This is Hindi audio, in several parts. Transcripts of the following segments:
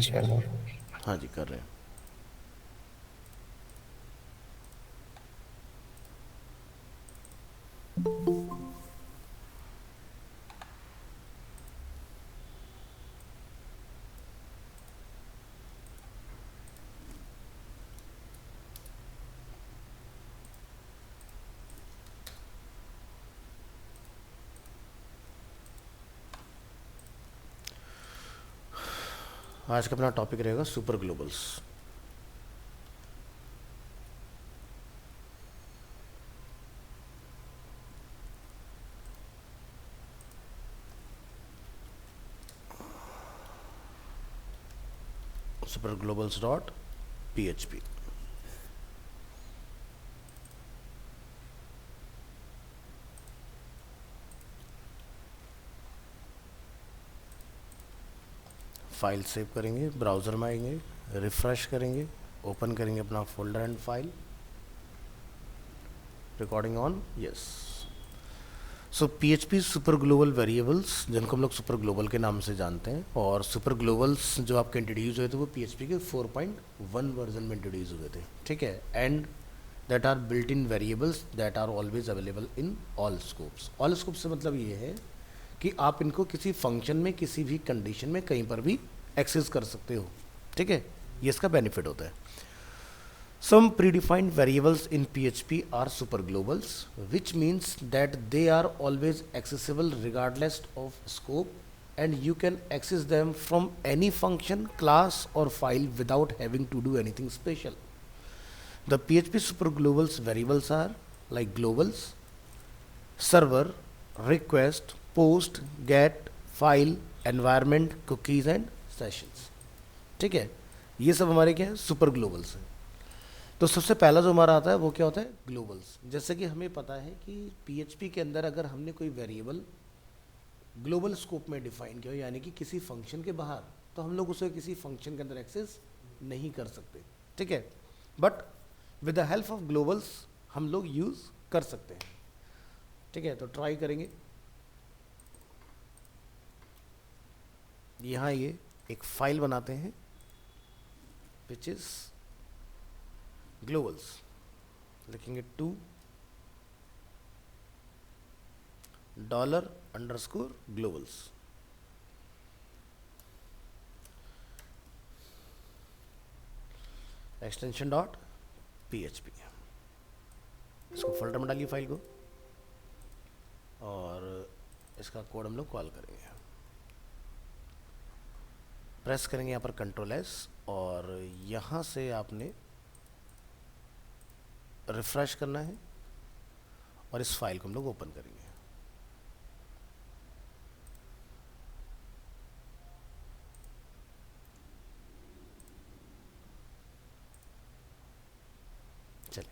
चलो। हाँ जी, कर रहे हैं। आज का अपना टॉपिक रहेगा super Global's. Super Global's dot PHP। File save करेंगे, ब्राउज़र में आएंगे, रिफ़्रेश करेंगे, ओपन करेंगे अपना folder and file. Recording on, yes. So PHP super global variables, जिनको हम लोग सुपर ग्लोबल के नाम से जानते हैं, और सुपर ग्लोबल्स जो आपके इंट्रोड्यूस हुए थे वो PHP के 4.1 वर्जन में इंट्रोड्यूस हुए थे, ठीक है। And that are built in variables that are always available in all scopes. All scopes से मतलब ये है कि आप इनको किसी फंक्शन में किसी भी कंडीशन में कहीं पर भी एक्सेस कर सकते हो, ठीक है। ये इसका बेनिफिट होता है। Some predefined variables in PHP are superglobals, which means that they are always accessible regardless of scope, and you can access them from any function, class, or file without having to do anything special. The PHP superglobals variables are like globals, server, request, post, get, file, environment, cookies and sessions, ठीक है। ये सब हमारे क्या है, सुपर ग्लोबल्स हैं। तो सबसे पहला जो हमारा आता है वो क्या होता है, ग्लोबल्स। जैसे कि हमें पता है कि PHP के अंदर अगर हमने कोई वेरिएबल ग्लोबल स्कोप में डिफाइन किया हो, यानी कि किसी फंक्शन के बाहर, तो हम लोग उसे किसी फंक्शन के अंदर एक्सेस नहीं कर सकते, ठीक है। But with the help of Global's हम लोग यूज़ कर सकते हैं, ठीक है। तो ट्राई करेंगे। यहाँ ये एक फाइल बनाते हैं विच इज़ ग्लोबल्स। लिखेंगे to $_globals। Extension dot PHP। इसको फोल्डर में डालिए फाइल को, और इसका कोड हम लोग कॉल करेंगे। प्रेस करेंगे यहाँ पर Ctrl+S, और यहाँ से आपने रिफ्रेश करना है, और इस फाइल को हम लोग ओपन करेंगे। चलिए।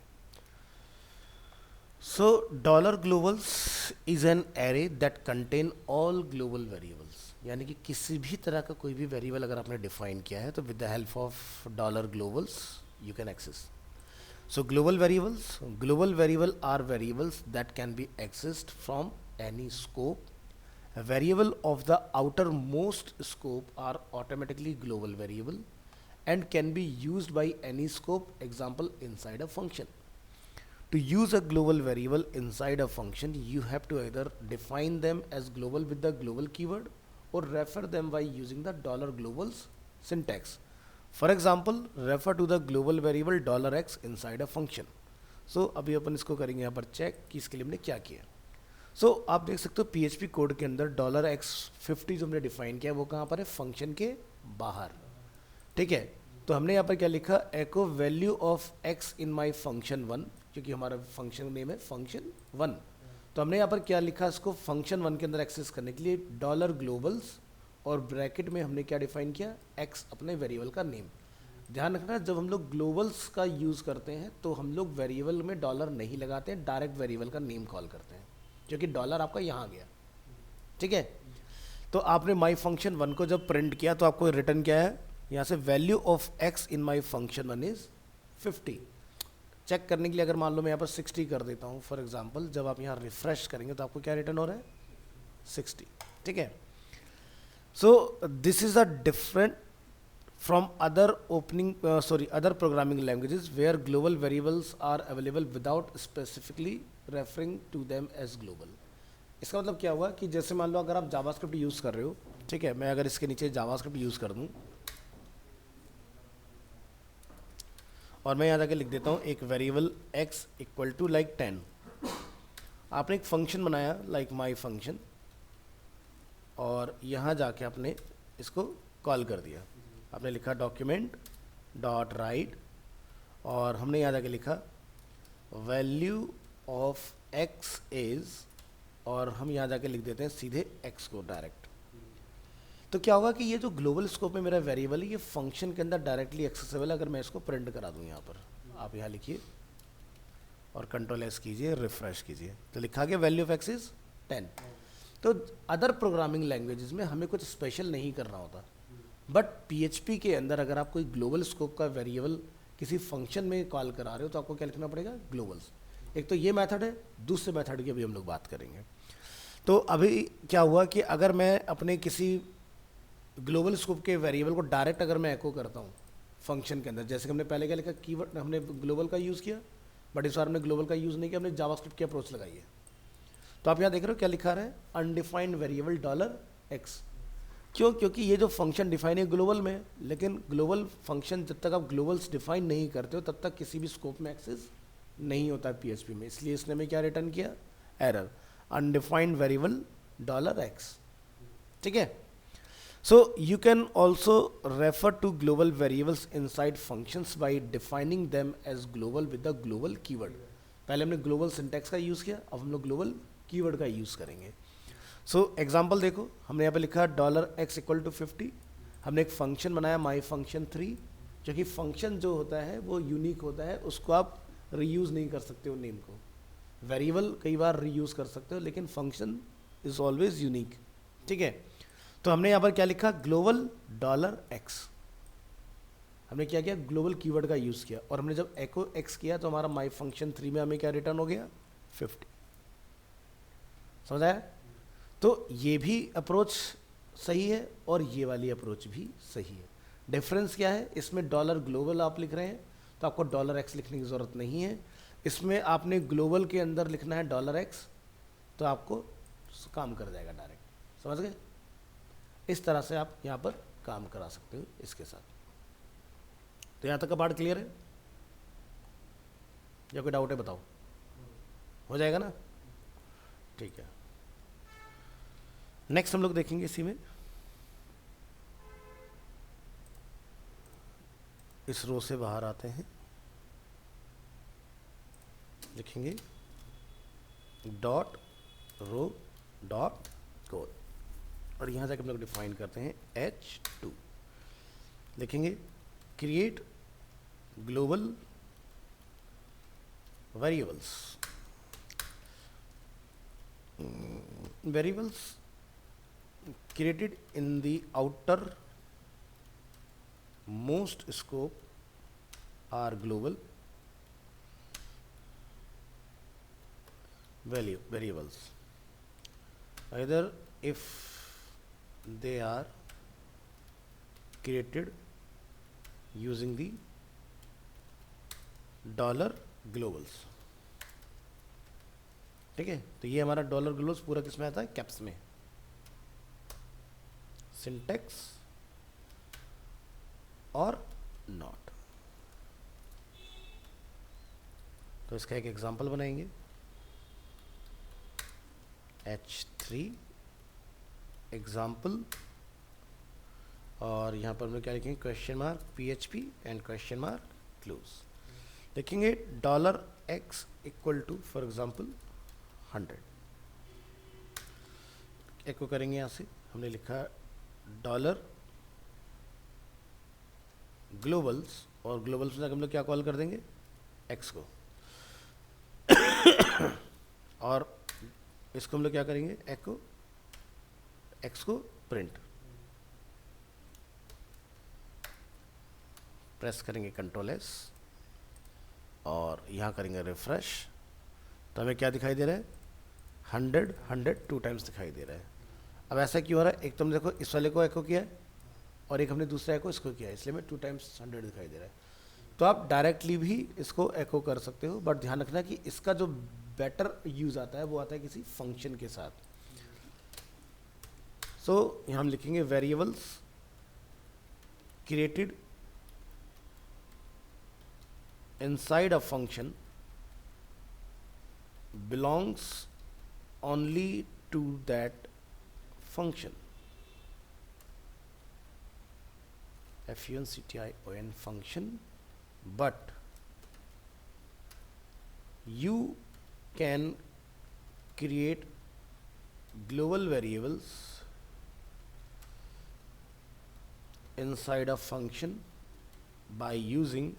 सो $globals is an array that contain all global variables, यानी कि किसी भी तरह का कोई भी वेरिएबल अगर आपने डिफाइन किया है तो with the help of $globals you can access. So global variable are variables that can be accessed from any scope. A variable of the outermost scope are automatically global variable and can be used by any scope, example inside a function. To use a global variable inside a function, you have to either define them as global with the global keyword or refer them by using the $globals syntax. For example, refer to the global variable $x inside a function. So अभी अपन इसको करेंगे यहाँ पर चेक कि इसके लिए हमने क्या किया। So आप देख सकते हो PHP कोड के अंदर $x50 जो हमने डिफाइन किया वो कहाँ पर है, फंक्शन के बाहर, ठीक है। तो हमने यहाँ पर क्या लिखा, echo value of x in my function 1, क्योंकि हमारा फंक्शन नेम है फंक्शन 1। तो हमने यहाँ पर क्या लिखा, इसको फंक्शन 1 के अंदर एक्सेस करने के लिए $globals, और ब्रैकेट में हमने क्या डिफाइन किया, x अपने वेरिएबल का नेम। ध्यान रखना, जब हम लोग ग्लोबल्स का यूज़ करते हैं तो हम लोग वेरिएबल में डॉलर नहीं लगाते हैं, डायरेक्ट वेरिएबल का नेम कॉल करते हैं, क्योंकि डॉलर आपका यहाँ गया, ठीक है। तो आपने माई फंक्शन 1 को जब प्रिंट किया तो आपको रिटर्न क्या है, यहाँ से value of x in my function 1 is 50। Check करने के लिए अगर मान लो मैं यहाँ पर 60 कर देता हूँ फॉर एग्जांपल, जब आप यहाँ रिफ्रेश करेंगे तो आपको क्या रिटर्न हो रहा है, 60, ठीक है। So this is a different from other programming languages where global variables are available without specifically referring to them as global. इसका मतलब क्या हुआ कि जैसे मान लो अगर आप जावास्क्रिप्ट यूज़ कर रहे हो, ठीक है, मैं अगर इसके नीचे जावास्क्रिप्ट यूज़ कर दूं और मैं यहाँ जाके लिख देता हूँ एक variable x equal to like 10, आपने एक फंक्शन बनाया लाइक माई फंक्शन और यहाँ जाके आपने इसको कॉल कर दिया, आपने लिखा डॉक्यूमेंट डॉट राइट और हमने यहाँ जाके लिखा वैल्यू ऑफ x इज, और हम यहाँ जाके लिख देते हैं सीधे x को डायरेक्ट। तो क्या होगा कि ये जो ग्लोबल स्कोप में मेरा वेरिएबल है ये फंक्शन के अंदर डायरेक्टली एक्सेसिबल है। अगर मैं इसको प्रिंट करा दूँ यहाँ पर, आप यहाँ लिखिए और कंट्रोल एस कीजिए, रिफ्रेश कीजिए, तो लिखा गया वैल्यू ऑफ x इज 10। तो अदर प्रोग्रामिंग लैंग्वेजेस में हमें कुछ स्पेशल नहीं करना होता, बट PHP के अंदर अगर आप कोई ग्लोबल स्कोप का वेरिएबल किसी फंक्शन में कॉल करा रहे हो तो आपको क्या लिखना पड़ेगा, ग्लोबल्स। एक तो ये मेथड है, दूसरे मेथड की अभी हम लोग बात करेंगे। तो अभी क्या हुआ कि अगर मैं अपने किसी ग्लोबल स्कोप के वेरिएबल को डायरेक्ट अगर मैं एको करता हूँ फंक्शन के अंदर, जैसे कि हमने पहले क्या लिखा, कीवर्ड हमने ग्लोबल का यूज़ किया, बट इस बार हमने ग्लोबल का यूज़ नहीं किया, हमने जावास्क्रिप्ट की अप्रोच लगाई है। तो आप यहाँ देख रहे हो क्या लिखा रहा है, अनडिफाइंड वेरिएबल $x। क्यों? क्योंकि ये जो फंक्शन डिफाइन है ग्लोबल में, लेकिन ग्लोबल फंक्शन जब तक आप ग्लोबल्स डिफाइन नहीं करते हो तब तक किसी भी स्कोप में एक्सेस नहीं होता है PHP में। इसलिए इसने में क्या रिटर्न किया, एरर, अनडिफाइंड वेरिएबल $x। ठीक है। So you can also refer to global variables inside functions by defining them as global with the global keyword। पहले हमने global syntax का यूज़ किया, अब हम लोग global keyword का यूज़ करेंगे। So एग्जाम्पल देखो, हमने यहाँ पे लिखा $x इक्वल टू 50, हमने एक फंक्शन बनाया माई फंक्शन 3, क्योंकि फंक्शन जो होता है वो यूनिक होता है, उसको आप रीयूज़ नहीं कर सकते हो नेम को। वेरिएबल कई बार रीयूज़ कर सकते हो लेकिन फंक्शन इज़ ऑलवेज यूनिक। ठीक है। तो हमने यहाँ पर क्या लिखा, ग्लोबल $x। हमने क्या किया, ग्लोबल कीवर्ड का यूज़ किया, और हमने जब एको x किया तो हमारा माई फंक्शन 3 में हमें क्या रिटर्न हो गया, 50। समझ आया? तो ये भी अप्रोच सही है और ये वाली अप्रोच भी सही है। डिफरेंस क्या है, इसमें डॉलर ग्लोबल आप लिख रहे हैं तो आपको $x लिखने की ज़रूरत नहीं है। इसमें आपने ग्लोबल के अंदर लिखना है $x, तो आपको काम कर जाएगा डायरेक्ट। समझ गए? इस तरह से आप यहाँ पर काम करा सकते हो इसके साथ। तो यहाँ तक का पार्ट क्लियर है या कोई डाउट है बताओ? हो जाएगा ना? ठीक है। नेक्स्ट हम लोग देखेंगे इसी में, इस रो से बाहर आते हैं, लिखेंगे डॉट रो डॉट कोड, और यहाँ जाकर हम लोग डिफाइन करते हैं H2, लिखेंगे create global variables. Variables created in the outer most scope are global variables either if they are created using the $globals। ठीक है। तो ये हमारा $globals पूरा किस में आता है, कैप्स में, सिंटेक्स और नॉट। तो इसका एक एग्जांपल बनाएंगे, H3 एग्जांपल, और यहाँ पर हम क्या लिखेंगे, question mark PHP and question mark close. लिखेंगे $x equal to for example 100। Echo करेंगे, यहाँ से हमने लिखा डॉलर ग्लोबल्स, और ग्लोबल्स में हम लोग क्या कॉल कर देंगे, x को, और इसको हम लोग क्या करेंगे, एको x को प्रिंट, प्रेस करेंगे कंट्रोल S और यहाँ करेंगे रिफ्रेश, तो हमें क्या दिखाई दे रहा है, 100 2 टाइम्स दिखाई दे रहा है। अब ऐसा क्यों हो रहा है, एक तुम देखो इस वाले को एको किया है और एक हमने दूसरा एको इसको किया है, इसलिए मैं 2 टाइम्स 100 दिखाई दे रहा है। तो आप डायरेक्टली भी इसको एको कर सकते हो, बट ध्यान रखना कि इसका जो बेटर यूज आता है वो आता है किसी फंक्शन के साथ। सो यहाँ हम लिखेंगे variables created inside a function belongs only to that function. function function, but you can create global variables inside a function by using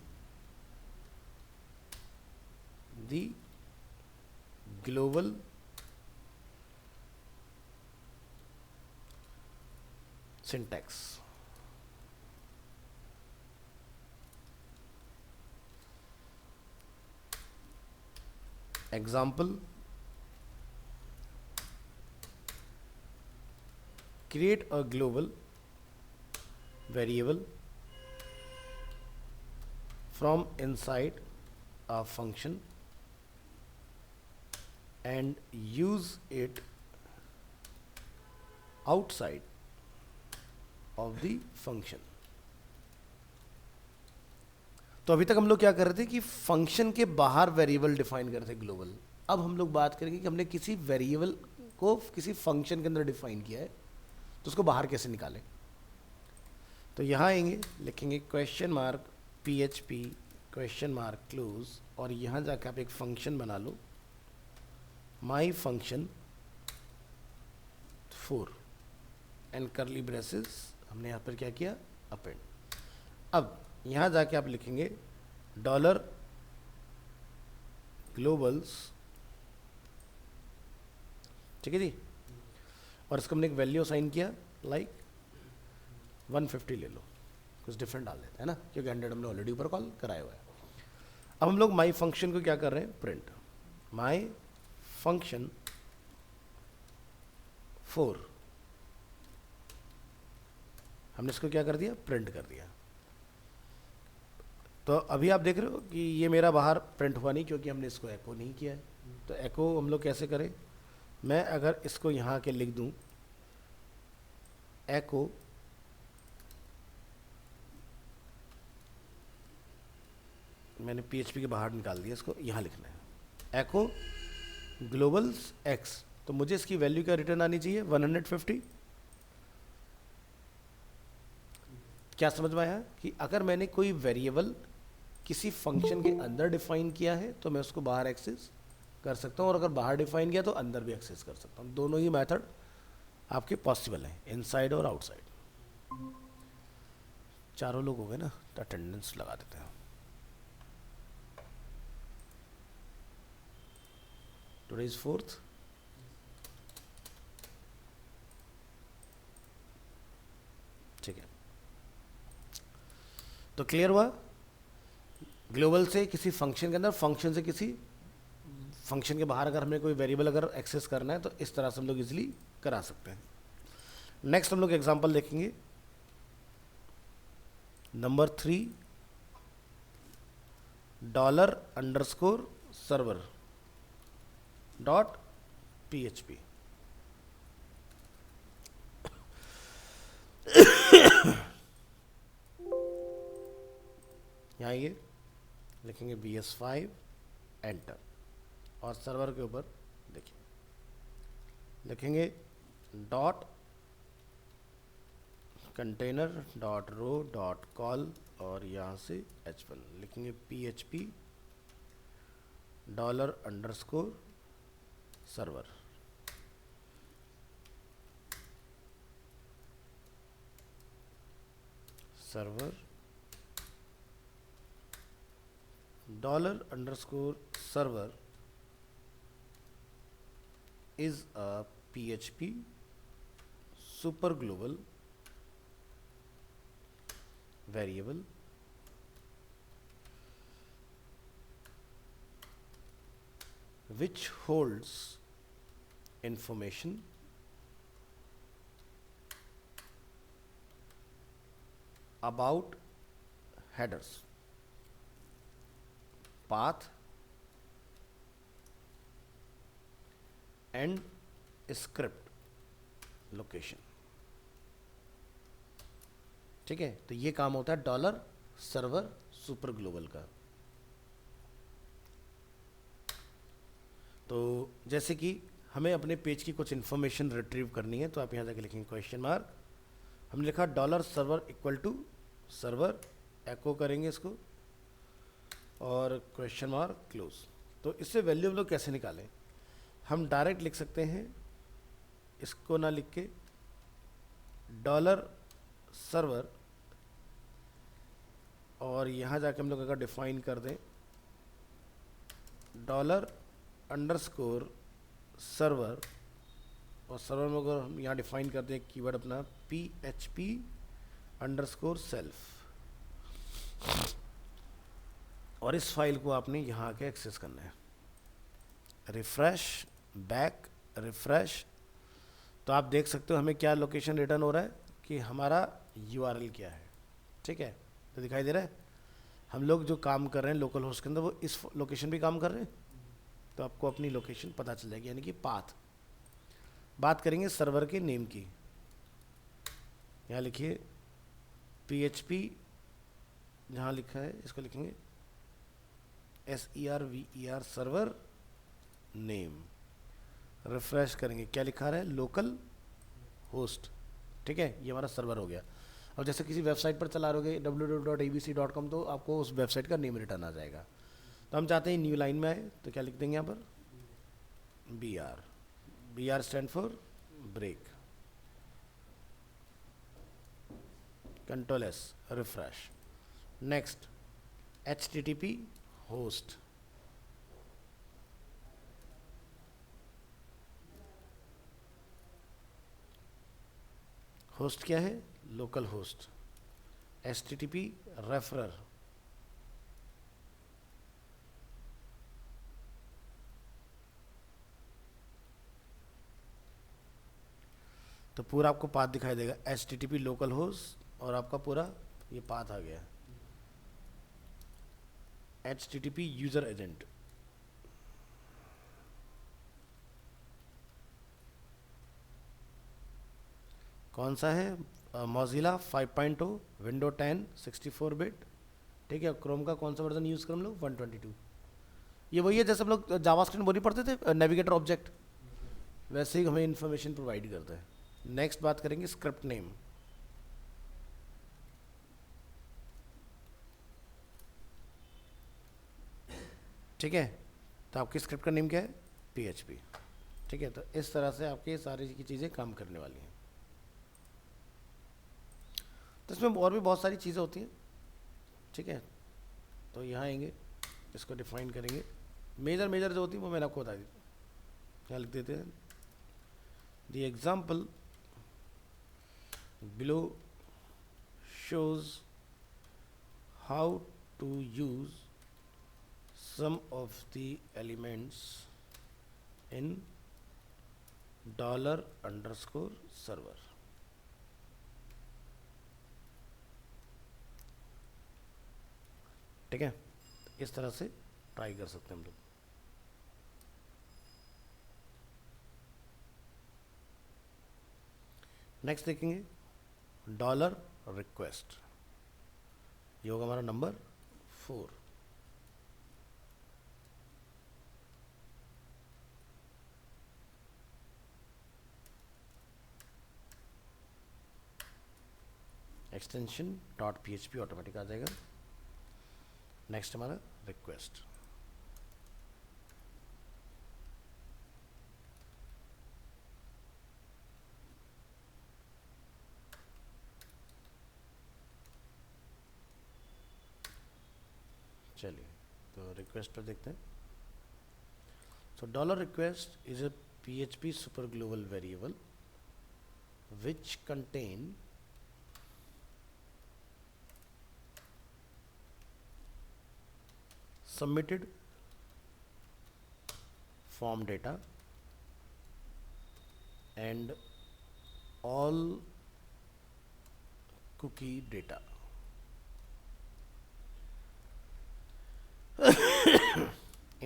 the global syntax. Example: create a global variable from inside a function and use it outside of the function. तो अभी तक हम लोग क्या कर रहे थे कि फंक्शन के बाहर वेरिएबल डिफाइन कर रहे थे ग्लोबल। अब हम लोग बात करेंगे कि हमने किसी वेरिएबल को किसी फंक्शन के अंदर डिफाइन किया है तो उसको बाहर कैसे निकालें। तो यहाँ आएंगे, लिखेंगे question mark PHP question mark close, और यहाँ जाकर आप एक फंक्शन बना लो my function 4 and curly braces, हमने यहाँ पर क्या किया अपेंड। अब यहाँ जाके आप लिखेंगे डॉलर ग्लोबल्स, ठीक है जी, और इसको हमने एक वैल्यू असाइन किया लाइक 150 ले लो, कुछ डिफरेंट डाल देते हैं ना, क्योंकि 100 हमने ऑलरेडी ऊपर कॉल कराया हुआ है। अब हम लोग माई फंक्शन को क्या कर रहे हैं, प्रिंट माई फंक्शन 4, हमने इसको क्या कर दिया, प्रिंट कर दिया। तो अभी आप देख रहे हो कि ये मेरा बाहर प्रिंट हुआ नहीं क्योंकि हमने इसको एको नहीं किया है। तो एको हम लोग कैसे करें, मैं अगर इसको यहाँ के लिख दूँ एको मैंने PHP के बाहर निकाल दिया, इसको यहाँ लिखना है एको ग्लोबल्स एक्स, तो मुझे इसकी वैल्यू क्या रिटर्न आनी चाहिए 150। क्या समझ में आया कि अगर मैंने कोई वेरिएबल किसी फंक्शन के अंदर डिफाइन किया है तो मैं उसको बाहर एक्सेस कर सकता हूँ, और अगर बाहर डिफाइन किया तो अंदर भी एक्सेस कर सकता हूँ। दोनों ही मेथड आपके पॉसिबल हैं, इनसाइड और आउटसाइड। चारों लोग हो गए ना, तो अटेंडेंस लगा देते हैं। टुडे इज 4th, ठीक है। तो क्लियर हुआ, ग्लोबल से किसी फंक्शन के अंदर, फंक्शन से किसी फंक्शन के बाहर अगर हमें कोई वेरिएबल अगर एक्सेस करना है तो इस तरह से हम लोग इजीली करा सकते हैं। नेक्स्ट हम लोग एग्जांपल देखेंगे नंबर 3, $_server .php। यहाँ ये लिखेंगे BS5 एंटर, और सर्वर के ऊपर देखिए लिखेंगे dot container dot row dot col, और यहाँ से h1 लिखेंगे PHP $_server। Server $_server is a PHP super global variable which holds information about headers, path and script location. ठीक है, तो ये काम होता है डॉलर सर्वर सुपर ग्लोबल का। तो जैसे कि हमें अपने पेज की कुछ इन्फॉर्मेशन रिट्रीव करनी है, तो आप यहाँ जाके लिखेंगे क्वेश्चन मार्क, हमने लिखा dollar server equal to server, echo करेंगे इसको और क्वेश्चन मार्क क्लोज। तो इससे वैल्यू हम लोग कैसे निकालें? हम डायरेक्ट लिख सकते हैं, इसको ना लिख के डॉलर सर्वर, और यहाँ जाके हम लोग अगर डिफाइन कर दें डॉलर अंडरस्कोर सर्वर, और सर्वर में अगर हम यहाँ डिफाइन कर दें कीवर्ड अपना PHP अंडरस्कोर सेल्फ, और इस फाइल को आपने यहाँ आके एक्सेस करना है। रिफ्रेश, बैक, रिफ्रेश, तो आप देख सकते हो हमें क्या लोकेशन रिटर्न हो रहा है कि हमारा URL क्या है। ठीक है, तो दिखाई दे रहा है हम लोग जो काम कर रहे हैं लोकल होस्ट के अंदर वो इस लोकेशन पे काम कर रहे हैं, तो आपको अपनी लोकेशन पता चल जाएगी, यानी कि पाथ। बात करेंगे सर्वर के नेम की, यहाँ लिखिए PHP, जहाँ लिखा है इसको लिखेंगे SERVER सर्वर नेम, रिफ्रेश करेंगे क्या लिखा रहा है लोकल होस्ट। ठीक है, ये हमारा सर्वर हो गया। और जैसे किसी वेबसाइट पर चला रहोगे www.abc.com, तो आपको उस वेबसाइट का नेम रिटर्न आ जाएगा। तो हम चाहते हैं न्यू लाइन में आए, तो क्या लिख देंगे यहाँ पर BR stand for break, Ctrl+S, refresh. Next HTTP host, host क्या है लोकल होस्ट, HTTP रेफरर, तो पूरा आपको पाथ दिखाई देगा HTTP लोकल होस्ट, और आपका पूरा ये पाथ आ गया HTTP यूजर एजेंट। कौन सा है मोजिला 5.0, विंडो 10 64 बिट। ठीक है, क्रोम का कौन सा वर्जन यूज़ करें हम लोग 122। ये वही है जैसे हम लोग जावास्क्रिप्ट बोली पढ़ते थे नेविगेटर ऑब्जेक्ट, वैसे ही हमें इन्फॉर्मेशन प्रोवाइड करता है। नेक्स्ट बात करेंगे स्क्रिप्ट नेम। ठीक है, तो आपकी स्क्रिप्ट का नेम क्या है PHP। ठीक है, तो इस तरह से आपकी सारी की चीज़ें काम करने वाली हैं। तो इसमें और भी बहुत सारी चीज़ें होती हैं। ठीक है, तो यहाँ आएंगे, इसको डिफाइन करेंगे। मेजर जो होती है वो मैंने आपको बता दी, यहाँ लिख देते हैं the example below shows how to use some of the elements in $_server। ठीक है, इस तरह से ट्राई कर सकते हैं हम लोग। नेक्स्ट देखेंगे $request, ये होगा हमारा नंबर 4। एक्सटेंशन .php ऑटोमेटिक आ जाएगा। नेक्स्ट हमारा रिक्वेस्ट, चलिए तो रिक्वेस्ट पर देखते हैं। सो $request is a PHP super global variable which contain submitted form data and all cookie data।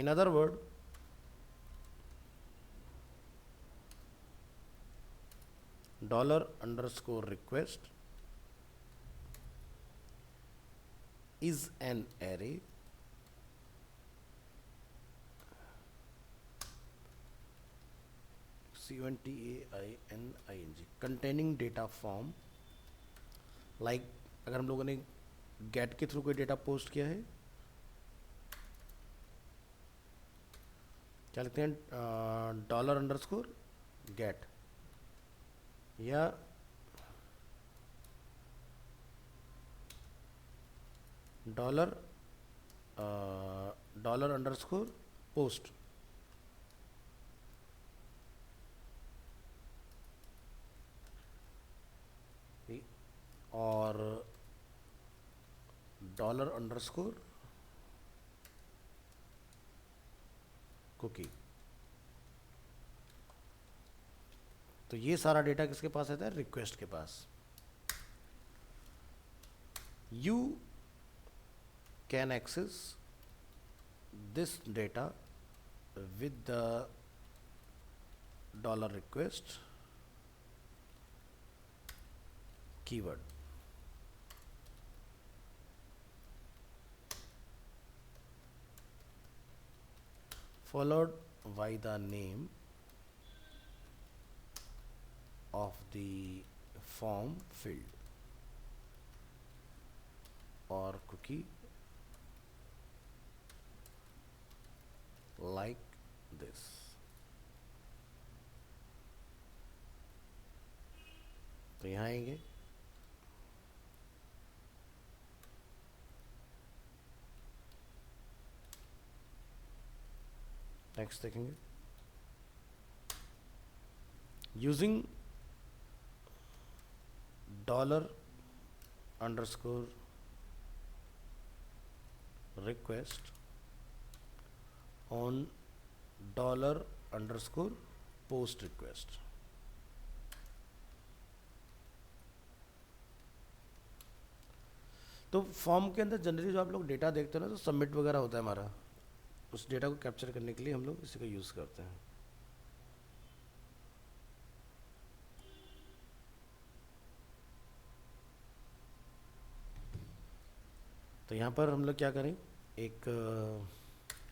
In other word, $_request is an array CONTAINING containing data form like, अगर हम लोगों ने गेट के थ्रू कोई डेटा पोस्ट किया है, क्या लिखते हैं, $_get या $_post, और $_cookie। तो ये सारा डेटा किसके पास रहता है, रिक्वेस्ट के पास। You can access this data with the $request keyword, followed by the name of the form field or cookie like this। तो यहाँ आएंगे, नेक्स्ट देखेंगे, using $_request on $_post request। तो फॉर्म के अंदर जनरली जो आप लोग डेटा देखते हो ना, तो सबमिट वगैरह होता है हमारा, उस डेटा को कैप्चर करने के लिए हम लोग इसी का यूज़ करते हैं। तो यहाँ पर हम लोग क्या करें, एक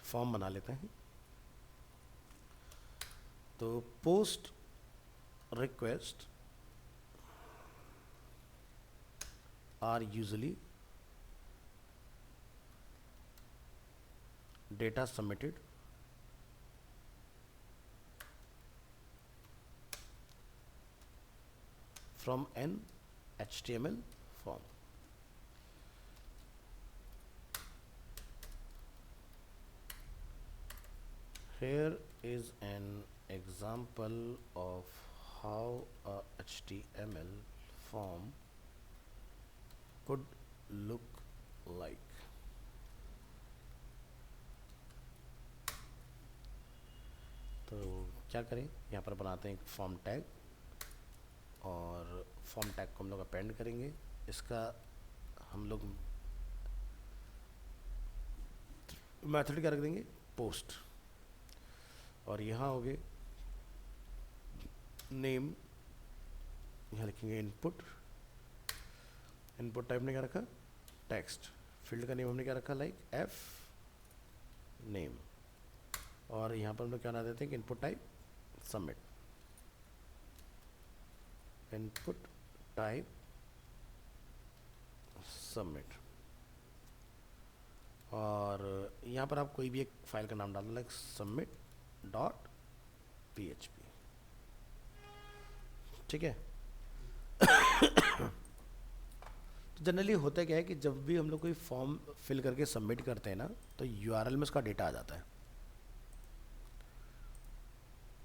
फॉर्म बना लेते हैं। तो post request are usually data submitted from an HTML form। Here is an example of how a HTML form could look like। तो क्या करें, यहाँ पर बनाते हैं एक फॉर्म टैग, और फॉर्म टैग को हम लोग अपेंड करेंगे। इसका हम लोग मेथड क्या रख देंगे, पोस्ट, और यहाँ हो गए नेम, यहाँ लिखेंगे इनपुट, इनपुट टाइप ने क्या रखा, टेक्स्ट, फील्ड का नेम हमने क्या रखा, लाइक एफ नेम, और यहाँ पर हम लोग क्या बना देते हैं कि input type submit, input type submit. और यहाँ पर आप कोई भी एक फाइल का नाम डाल दो, लाइक submit.php, ठीक है। तो जनरली होता क्या है कि जब भी हम लोग कोई फॉर्म फिल करके सबमिट करते हैं ना, तो यूआरएल में उसका डेटा आ जाता है,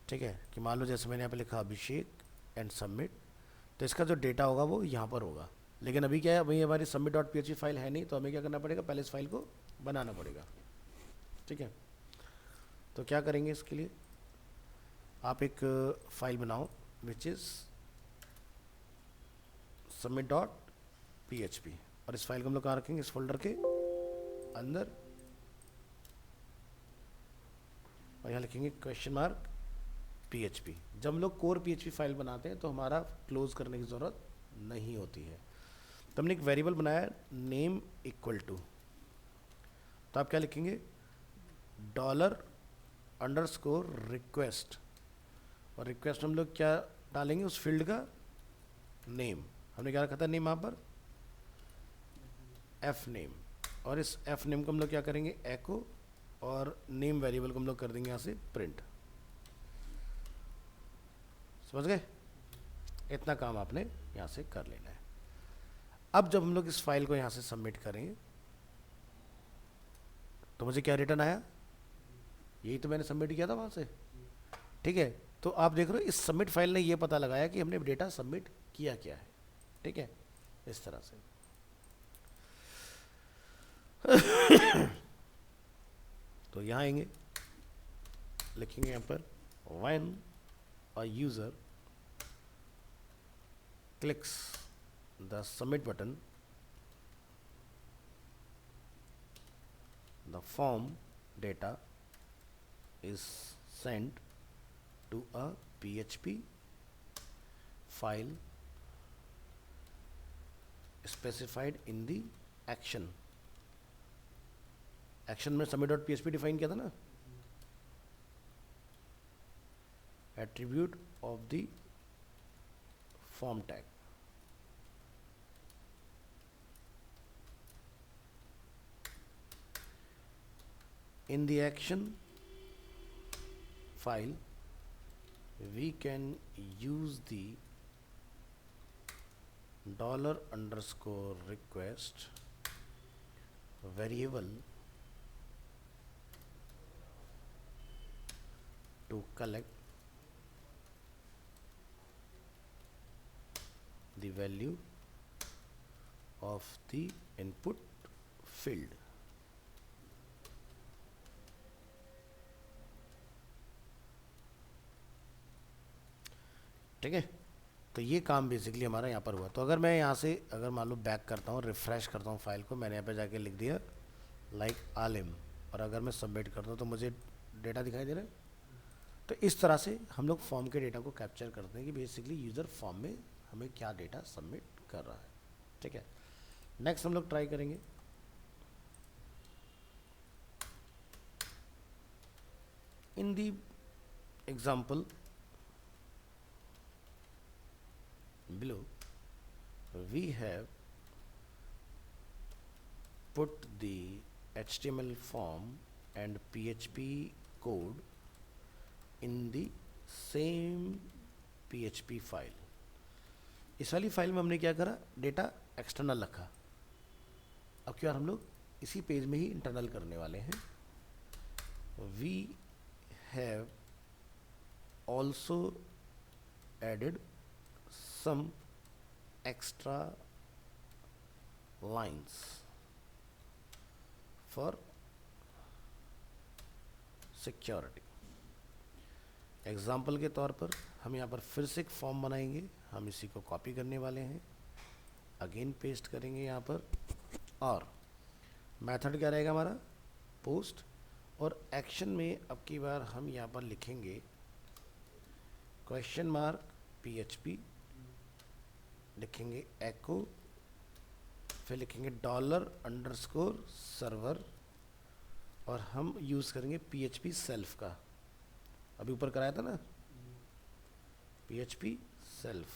ठीक है। कि मान लो जैसे मैंने यहाँ पे लिखा अभिषेक एंड सबमिट, तो इसका जो डेटा होगा वो यहाँ पर होगा। लेकिन अभी क्या है, अभी हमारी submit.php फाइल है नहीं, तो हमें क्या करना पड़ेगा, पहले इस फाइल को बनाना पड़ेगा, ठीक है। तो क्या करेंगे, इसके लिए आप एक फाइल बनाओ विच इज़ submit.php, और इस फाइल को हम लोग कहाँ रखेंगे, इस फोल्डर के अंदर, और यहाँ लिखेंगे क्वेश्चन मार्क PHP। जब हम लोग कोर PHP फाइल बनाते हैं तो हमारा क्लोज करने की ज़रूरत नहीं होती है। तो हमने एक वेरिएबल बनाया नेम इक्वल टू, तो आप क्या लिखेंगे $_रिक्वेस्ट, और रिक्वेस्ट हम लोग क्या डालेंगे उस फील्ड का नेम। हमने क्या रखा था नेम यहाँ पर एफ नेम, और इस एफ नेम को हम लोग क्या करेंगे एको, और नेम वेरिएबल को हम लोग कर देंगे यहाँ से प्रिंट। समझ गए? इतना काम आपने यहाँ से कर लेना है। अब जब हम लोग इस फाइल को यहाँ से सबमिट करेंगे तो मुझे क्या रिटर्न आया, यही तो मैंने सबमिट किया था वहाँ से। ठीक है, तो आप देख रहे हो इस सबमिट फाइल ने ये पता लगाया कि हमने डेटा सबमिट किया क्या है। ठीक है, इस तरह से। तो यहाँ आएंगे, लिखेंगे यहाँ पर when a user clicks the submit button, the form data is sent to a PHP file specified in the action। Action में submit.php डिफाइन किया था ना, attribute of the form tag. In the action file, we can use the $_request variable to collect the value of the input field। ठीक है, तो ये काम बेसिकली हमारा यहाँ पर हुआ। तो अगर मैं यहाँ से अगर मान लो बैक करता हूँ, रिफ़्रेश करता हूँ फाइल को, मैंने यहाँ पे जाके लिख दिया लाइक आलिम, और अगर मैं सबमिट करता हूँ तो मुझे डेटा दिखाई दे रहा है। तो इस तरह से हम लोग फॉर्म के डेटा को कैप्चर करते हैं कि बेसिकली यूज़र फॉर्म में हमें क्या डेटा सबमिट कर रहा है। ठीक है, नेक्स्ट हम लोग ट्राई करेंगे। In the example below, we have put the HTML form and PHP code in the same PHP file। इस वाली फाइल में हमने क्या करा, डेटा एक्सटर्नल रखा। अब क्या हम लोग इसी पेज में ही इंटरनल करने वाले हैं। We have also added some extra lines for security। Example के तौर पर हम यहाँ पर फिर से एक फॉर्म बनाएंगे, हम इसी को कॉपी करने वाले हैं, अगेन पेस्ट करेंगे यहाँ पर, और मेथड क्या रहेगा हमारा पोस्ट, और एक्शन में अब की बार हम यहाँ पर लिखेंगे क्वेश्चन मार्क PHP, लिखेंगे एको, फिर लिखेंगे $_server, और हम यूज़ करेंगे PHP सेल्फ का, अभी ऊपर कराया था ना PHP सेल्फ।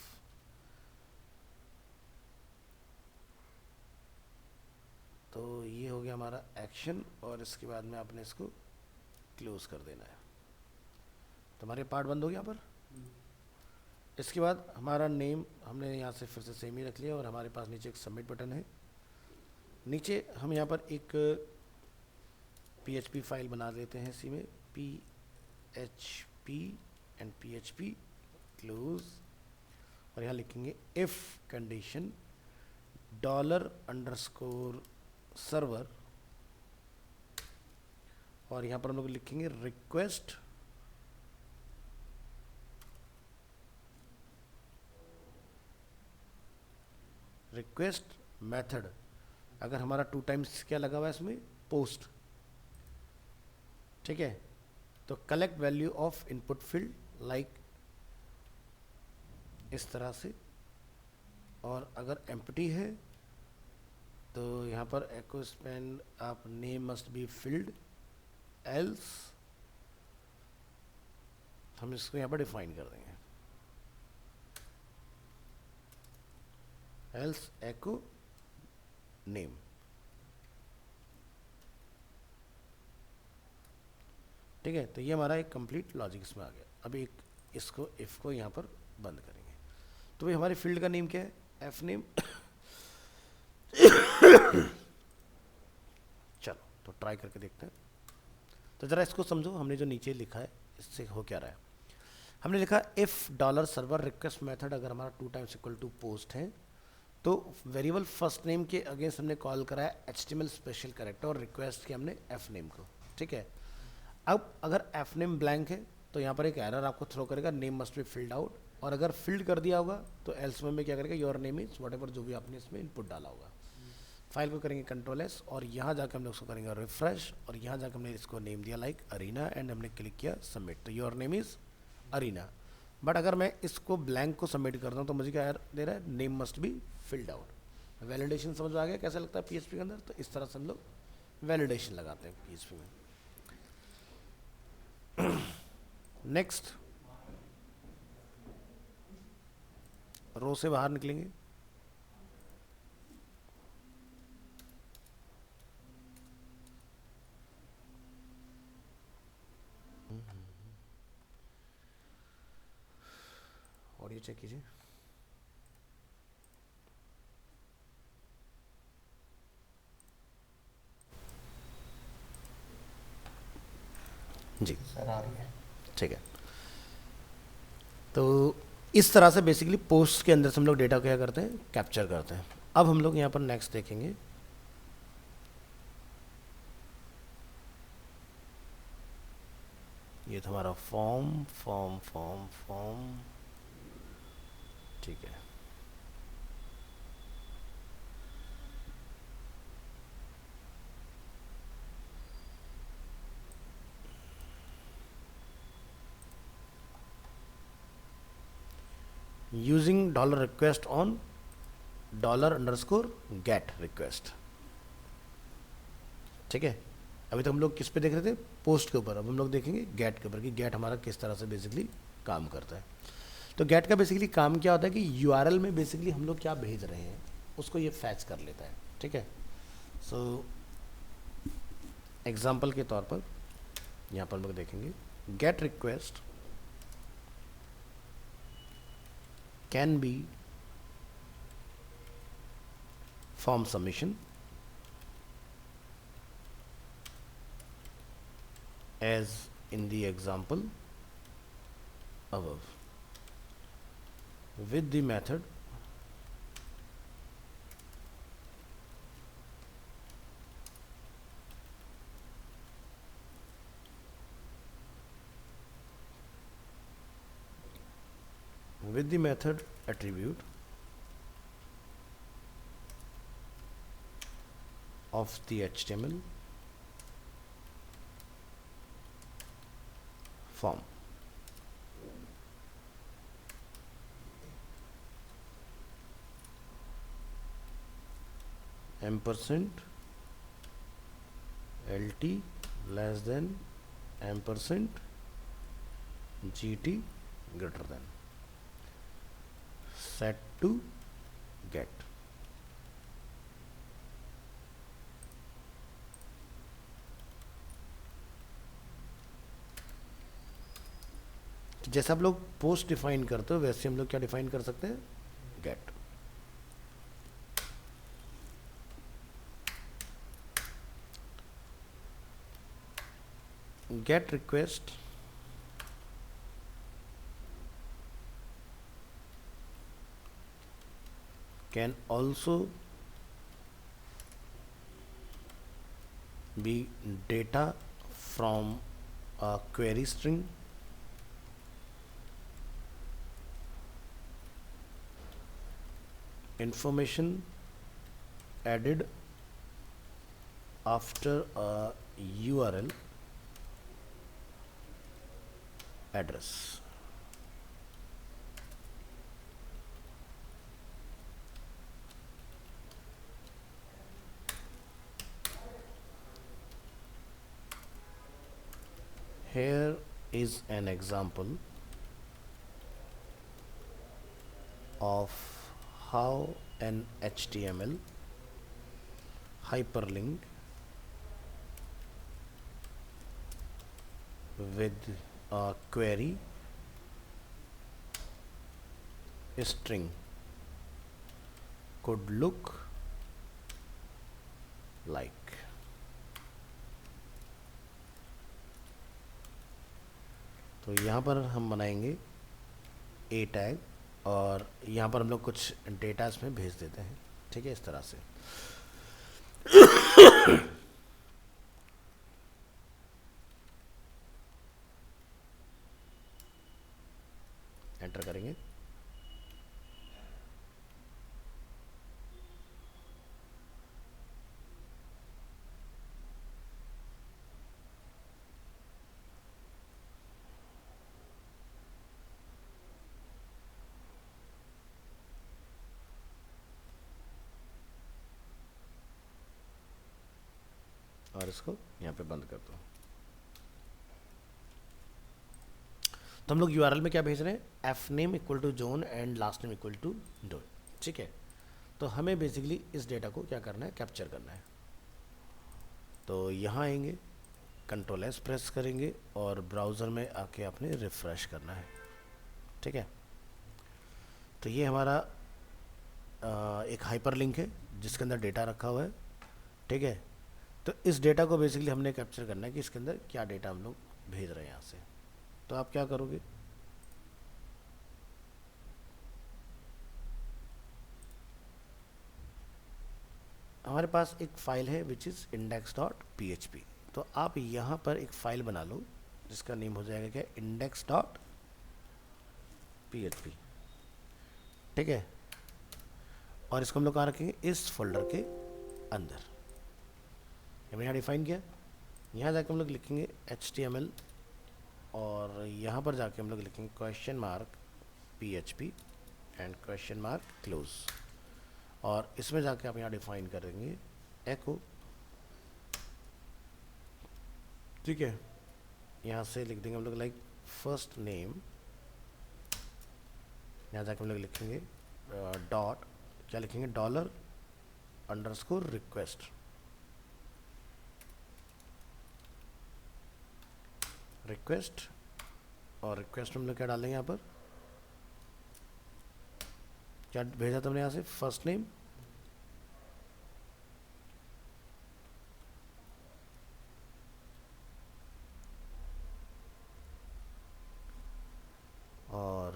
तो ये हो गया हमारा एक्शन, और इसके बाद में आपने इसको क्लोज कर देना है। तो हमारे पार्ट बंद हो गया यहाँ पर। इसके बाद हमारा नेम हमने यहाँ से फिर से सेम ही रख लिया, और हमारे पास नीचे एक सबमिट बटन है। नीचे हम यहाँ पर एक PHP फाइल बना देते हैं, इसी में PHP एंड PHP क्लोज, और यहाँ लिखेंगे इफ कंडीशन $_server, और यहाँ पर हम लोग लिखेंगे रिक्वेस्ट मेथड। अगर हमारा 2 टाइम्स क्या लगा हुआ है इसमें पोस्ट। ठीक है, तो collect value of input field like इस तरह से, और अगर एम्प्टी है तो यहाँ पर एको स्पेंड आप name must be filled, else हम इसको यहाँ पर डिफाइन कर देंगे, एल्स एको नेम। ठीक है, तो ये हमारा एक कंप्लीट लॉजिक इसमें आ गया। अब एक इसको इफ को यहाँ पर बंद करेंगे। तो भाई हमारे फील्ड का नेम क्या है, एफ नेम। चलो तो ट्राई करके देखते हैं। तो ज़रा इसको समझो, हमने जो नीचे लिखा है इससे हो क्या रहा है। हमने लिखा if dollar server request method अगर हमारा 2 टाइम्स इक्वल टू पोस्ट है, तो वेरिएबल फर्स्ट नेम के अगेंस्ट हमने कॉल करा है HTML स्पेशल कैरेक्टर और रिक्वेस्ट किया हमने एफ नेम को। ठीक है, अब अगर एफ नेम ब्लैंक है तो यहाँ पर एक एरर आपको थ्रो करेगा, name must be filled out, और अगर फिल्ड कर दिया होगा तो एल्स में क्या करेगा, your name is what ever जो भी आपने इसमें इनपुट डाला होगा। फाइल को करेंगे कंट्रोल एस और यहाँ जाकर हमने उसको करेंगे रिफ्रेश, और यहाँ जाकर हमने इसको नेम दिया लाइक अरीना एंड हमने क्लिक किया सबमिट, तो your name is Arena. But अगर मैं इसको ब्लैंक को सबमिट करता हूँ तो मुझे क्या दे रहा है, name must be filled out. Validation समझ में आ गया कैसा लगता है PHP के अंदर। तो इस तरह से हम लोग वैलिडेशन लगाते हैं PHP में। नेक्स्ट, रो से बाहर निकलेंगे, ऑडियो चेक कीजिए। जी सर आ रही है। ठीक है, तो इस तरह से बेसिकली पोस्ट के अंदर से हम लोग डेटा क्या करते हैं, कैप्चर करते हैं। अब हम लोग यहाँ पर नेक्स्ट देखेंगे, ये था हमारा फॉर्म फॉर्म फॉर्म फॉर्म। ठीक है, using dollar request on dollar underscore gate request. ठीक है, अभी तो हम लोग किस पे देख रहे थे, पोस्ट के ऊपर। अब हम लोग देखेंगे गेट के ऊपर कि गेट हमारा किस तरह से बेसिकली काम करता है। तो गेट का बेसिकली काम क्या होता है कि यूआरएल में बेसिकली हम लोग क्या भेज रहे हैं उसको ये फैच कर लेता है। ठीक है, सो एग्जाम्पल के तौर पर यहाँ पर हम लोग देखेंगे gate request can be form submission as in the example above with the method attribute of the HTML form. ampersand LT less than ampersand GT greater than set to get। तो जैसे आप लोग पोस्ट डिफाइन करते हो वैसे हम लोग क्या डिफाइन कर सकते हैं, get. Get request can also be data from a query string, information added after a URL address. Here is an example of how an HTML hyperlink with a query string could look like। तो यहाँ पर हम बनाएंगे ए टैग और यहाँ पर हम लोग कुछ डेटा इसमें भेज देते हैं। ठीक है, इस तरह से। एंटर करेंगे। और इसको यहाँ पे बंद कर दो। तो हम लोग यूआरएल में क्या भेज रहे हैं, F name equal to John and last name equal to Doe. ठीक है, तो हमें बेसिकली इस डेटा को क्या करना है, कैप्चर करना है। तो यहाँ आएंगे, कंट्रोल एस प्रेस करेंगे और ब्राउज़र में आके आपने रिफ़्रेश करना है। ठीक है, तो ये हमारा एक हाइपर लिंक है जिसके अंदर डेटा रखा हुआ है। ठीक है, तो इस डेटा को बेसिकली हमने कैप्चर करना है कि इसके अंदर क्या डेटा हम लोग भेज रहे हैं यहाँ से। तो आप क्या करोगे, हमारे पास एक फाइल है विच इज़ index.php। तो आप यहाँ पर एक फ़ाइल बना लो जिसका नेम हो जाएगा क्या, index.php। ठीक है, और इसको हम लोग कहाँ रखेंगे, इस फोल्डर के अंदर। हमने यहाँ डिफाइन किया, यहाँ जाके हम लोग लिखेंगे HTML और यहाँ पर जाके हम लोग लिखेंगे question mark PHP and question mark close. और इसमें जाके आप यहाँ डिफाइन करेंगे एको। ठीक है, यहाँ से लिख देंगे हम लोग लाइक फर्स्ट नेम। यहाँ जाके हम लोग लिखेंगे डॉट, क्या लिखेंगे, डॉलर अंडरस्कोर रिक्वेस्ट। रिक्वेस्ट, और रिक्वेस्ट में हम लोग क्या डालेंगे, यहाँ पर क्या भेजा तुमने यहाँ से, फर्स्ट नेम और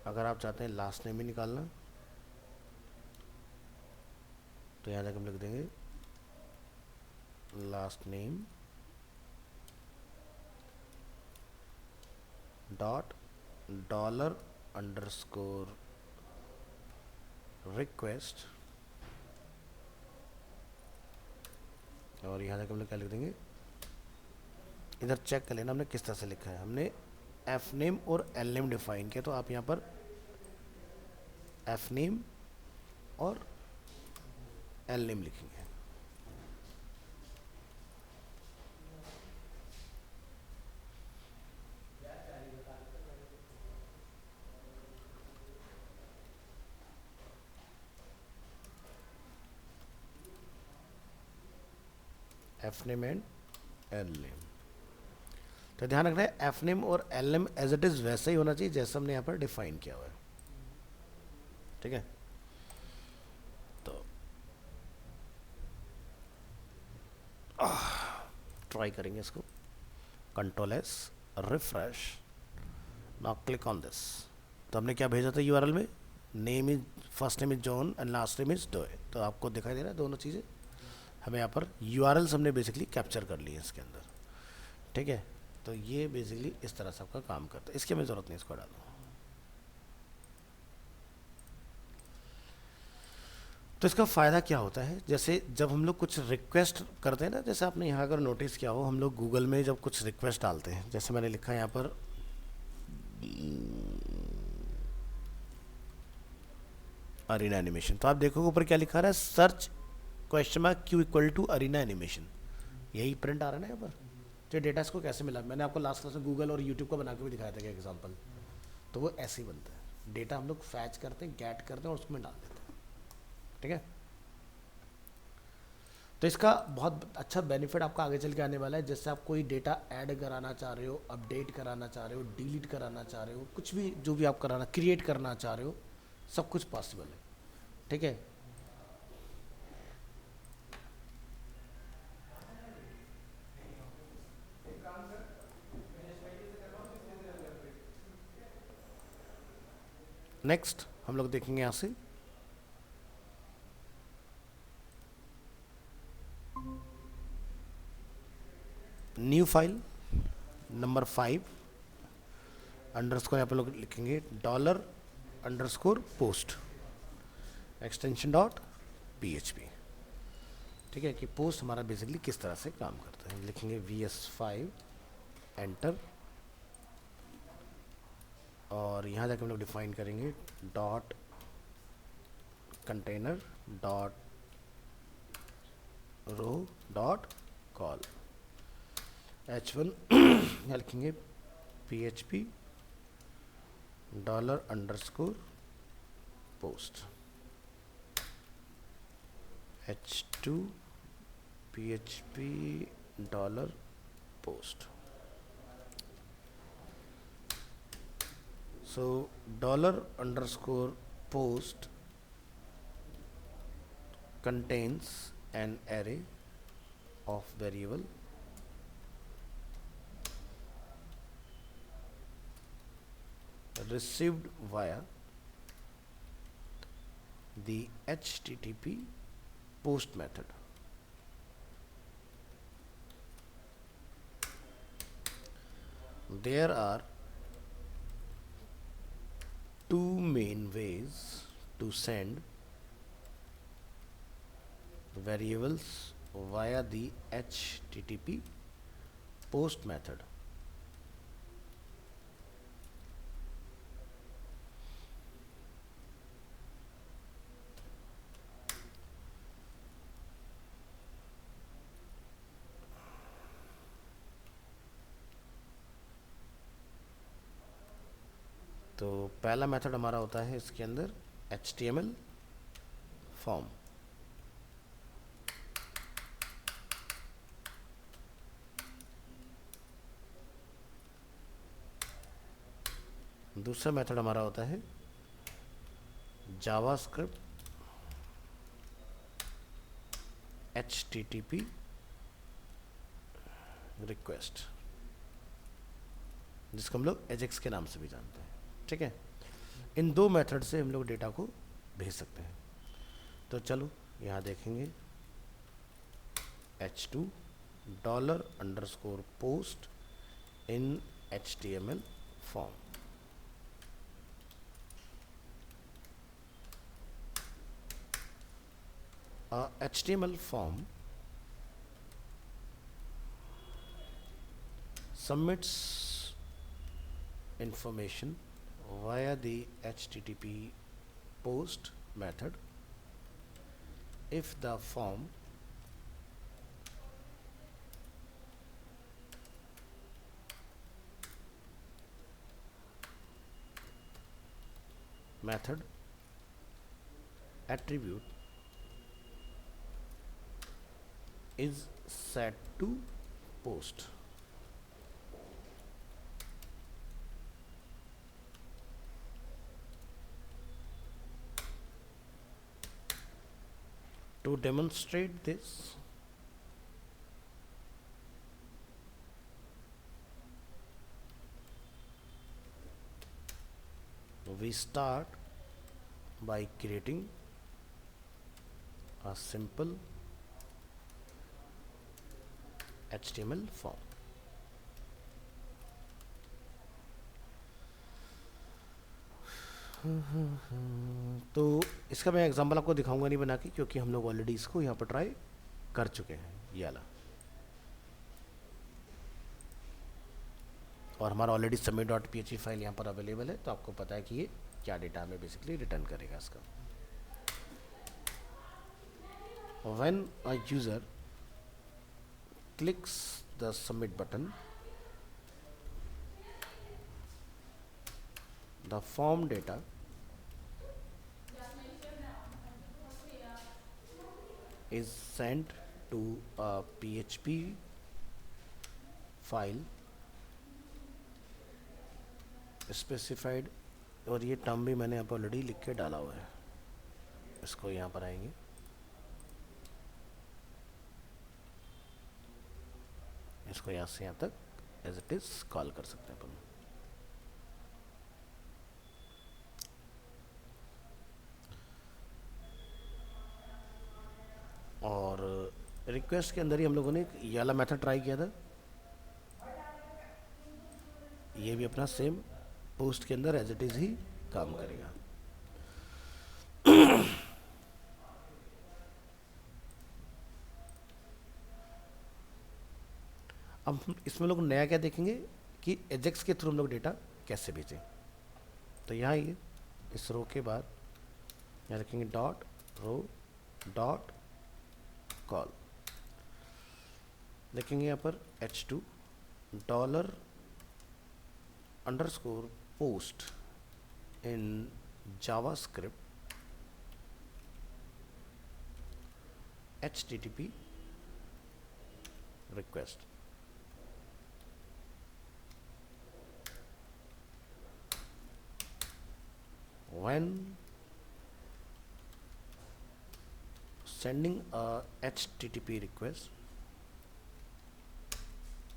अगर आप चाहते हैं लास्ट नेम ही निकालना तो यहाँ जाकर हम लिख देंगे last name dot dollar underscore request. और यहाँ जाकर हम लोग क्या लिख देंगे, इधर चेक कर लेना हमने किस तरह से लिखा है। हमने एफ नेम और एल नेम डिफाइन किया, तो आप यहाँ पर एफ नेम और एल नेम लिखेंगे। F name and L name. तो ध्यान रखना है एफ नेम और L name as it is वैसा ही होना चाहिए जैसा हमने यहाँ पर डिफाइन किया हुआ है। ठीक है, तो ट्राई करेंगे इसको, control S refresh, now click on this. तो हमने क्या भेजा था यूआरएल में, name is, first name is John and last name is Doe. तो आपको दिखाई दे रहा है दोनों चीज़ें, हमें यहाँ पर यूआरएल्स हमने बेसिकली कैप्चर कर ली है इसके अंदर। ठीक है, तो ये बेसिकली इस तरह से आपका काम करता है। इसकी हमें ज़रूरत नहीं, इसको डालो। तो इसका फ़ायदा क्या होता है, जैसे जब हम लोग कुछ रिक्वेस्ट करते हैं ना, जैसे आपने यहाँ अगर नोटिस किया हो, हम लोग गूगल में जब कुछ रिक्वेस्ट डालते हैं, जैसे मैंने लिखा है यहाँ पर अरीना एनिमेशन, तो आप देखोगे ऊपर क्या लिखा रहा है, search question mark Q equal to Arena Animation, यही प्रिंट आ रहा है ना यहाँ पर। तो डेटा इसको कैसे मिला, मैंने आपको लास्ट क्लास में गूगल और यूट्यूब का बना के भी दिखाया था क्या एग्जाम्पल। तो वो ऐसे ही बनता है, डेटा हम लोग फैच करते हैं, गेट करते हैं और उसमें डाल देते हैं, ठीक है। तो इसका बहुत अच्छा बेनिफिट आपका आगे चल के आने वाला है, जैसे आप कोई डेटा ऐड कराना चाह रहे हो, अपडेट कराना चाह रहे हो, डिलीट कराना चाह रहे हो, कुछ भी जो भी आप कराना क्रिएट करना चाह रहे हो, सब कुछ पॉसिबल है, ठीक है। नेक्स्ट हम लोग देखेंगे यहाँ से न्यू फाइल नंबर 5 अंडरस्कोर, यहाँ पर लोग लिखेंगे $_पोस्ट एक्सटेंशन .php, ठीक है, कि पोस्ट हमारा बेसिकली किस तरह से काम करता है। लिखेंगे VS5 एंटर, और यहाँ जाके हम लोग डिफाइन करेंगे dot container dot row dot col h1 यहाँ लिखेंगे PHP $_पोस्ट h2 PHP $पोस्ट। So $_post contains an array of variable received via the HTTP post method. There are two main ways to send variables via the HTTP post method. तो पहला मेथड हमारा होता है इसके अंदर HTML फॉर्म, दूसरा मेथड हमारा होता है जावास्क्रिप्ट HTTP रिक्वेस्ट, जिसको हम लोग एजेक्स के नाम से भी जानते हैं, ठीक है। इन दो मेथड से हम लोग डेटा को भेज सकते हैं। तो चलो यहाँ देखेंगे h2 $_post in HTML form। HTML form submits information via the HTTP post method if the form method attribute is set to post। To demonstrate this, we start by creating a simple HTML form। तो इसका मैं एग्जांपल आपको दिखाऊंगा नहीं बना के, क्योंकि हम लोग ऑलरेडी इसको यहाँ पर ट्राई कर चुके हैं ये वाला, और हमारा already submit dot P file यहाँ पर अवेलेबल है, तो आपको पता है कि ये क्या डेटा हमें बेसिकली रिटर्न करेगा इसका। When a user clicks the submit button, the form data is sent to a PHP file specified, और ये टर्म भी मैंने यहाँ पर ऑलरेडी लिख के डाला हुआ है। इसको यहाँ पर आएंगे, इसको यहाँ से यहाँ तक एज इट इज कॉल कर सकते हैं अपन। और रिक्वेस्ट के अंदर ही हम लोगों ने ये वाला मेथड ट्राई किया था, ये भी अपना सेम पोस्ट के अंदर एज इट इज ही काम करेगा। अब इसमें लोग नया क्या देखेंगे कि एजेक्स के थ्रू हम लोग डेटा कैसे भेजें। तो यहाँ ये इस रो के बाद यहाँ रखेंगे डॉट रो डॉट कॉल, देखेंगे यहाँ पर h2 dollar underscore post in JavaScript http request. When sending a HTTP request